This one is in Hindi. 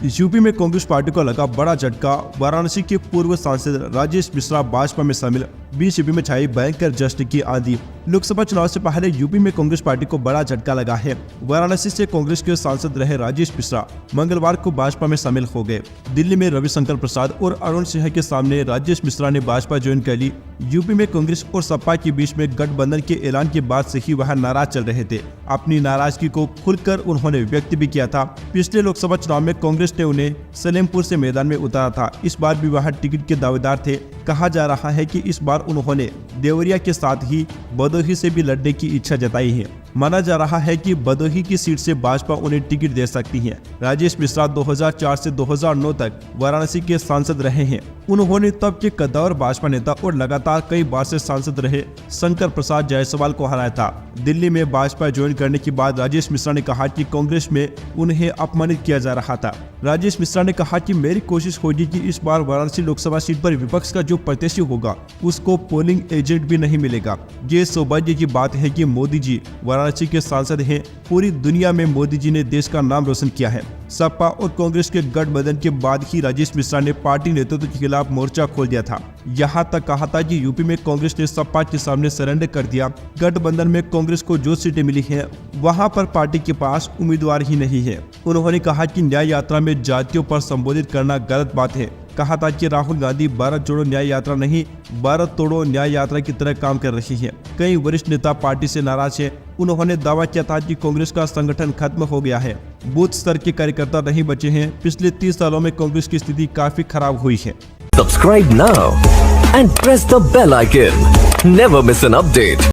यूपी में कांग्रेस पार्टी को लगा बड़ा झटका। वाराणसी के पूर्व सांसद राजेश मिश्रा भाजपा में शामिल। बीजेपी में छाई भयंकर जश्न की आंधी। लोकसभा चुनाव से पहले यूपी में कांग्रेस पार्टी को बड़ा झटका लगा है। वाराणसी से कांग्रेस के सांसद रहे राजेश मिश्रा मंगलवार को भाजपा में शामिल हो गए। दिल्ली में रविशंकर प्रसाद और अरुण सिंह के सामने राजेश मिश्रा ने भाजपा ज्वाइन कर ली। यूपी में कांग्रेस और सपा के बीच में गठबंधन के ऐलान के बाद से ही वह नाराज चल रहे थे। अपनी नाराजगी को खुलकर उन्होंने व्यक्त भी किया था। पिछले लोकसभा चुनाव में कांग्रेस ने उन्हें सलेमपुर से मैदान में उतारा था। इस बार भी वह टिकट के दावेदार थे। कहा जा रहा है कि इस बार उन्होंने देवरिया के साथ ही भदोही से भी लड़ने की इच्छा जताई है। माना जा रहा है कि भदोही की सीट से भाजपा उन्हें टिकट दे सकती है। राजेश मिश्रा 2004 से 2009 तक वाराणसी के सांसद रहे हैं। उन्होंने तब के कद्दावर भाजपा नेता और लगातार कई बार से सांसद रहे शंकर प्रसाद जायसवाल को हराया था। दिल्ली में भाजपा ज्वाइन करने के बाद राजेश मिश्रा ने कहा कि कांग्रेस में उन्हें अपमानित किया जा रहा था। राजेश मिश्रा ने कहा कि मेरी कोशिश होगी कि इस बार वाराणसी लोकसभा सीट पर विपक्ष का जो प्रत्याशी होगा उसको पोलिंग एजेंट भी नहीं मिलेगा। ये सौभाग्य की बात है कि मोदी जी वाराणसी के सांसद हैं। पूरी दुनिया में मोदी जी ने देश का नाम रोशन किया है। सपा और कांग्रेस के गठबंधन के बाद ही राजेश मिश्रा ने पार्टी नेतृत्व के खिलाफ मोर्चा खोल दिया था। यहाँ तक कहा था कि यूपी में कांग्रेस ने सपा के सामने सरेंडर कर दिया। गठबंधन में कांग्रेस को जो सीटें मिली हैं वहाँ पर पार्टी के पास उम्मीदवार ही नहीं है। उन्होंने कहा कि न्याय यात्रा में जातियों पर संबोधित करना गलत बात है। कहा था कि राहुल गांधी भारत जोड़ो न्याय यात्रा नहीं, भारत तोड़ो न्याय यात्रा की तरह काम कर रही है। कई वरिष्ठ नेता पार्टी से नाराज हैं। उन्होंने दावा किया था कि कांग्रेस का संगठन खत्म हो गया है। बूथ स्तर के कार्यकर्ता नहीं बचे हैं। पिछले 30 सालों में कांग्रेस की स्थिति काफी खराब हुई है। Subscribe now and press the bell icon. Never miss an update.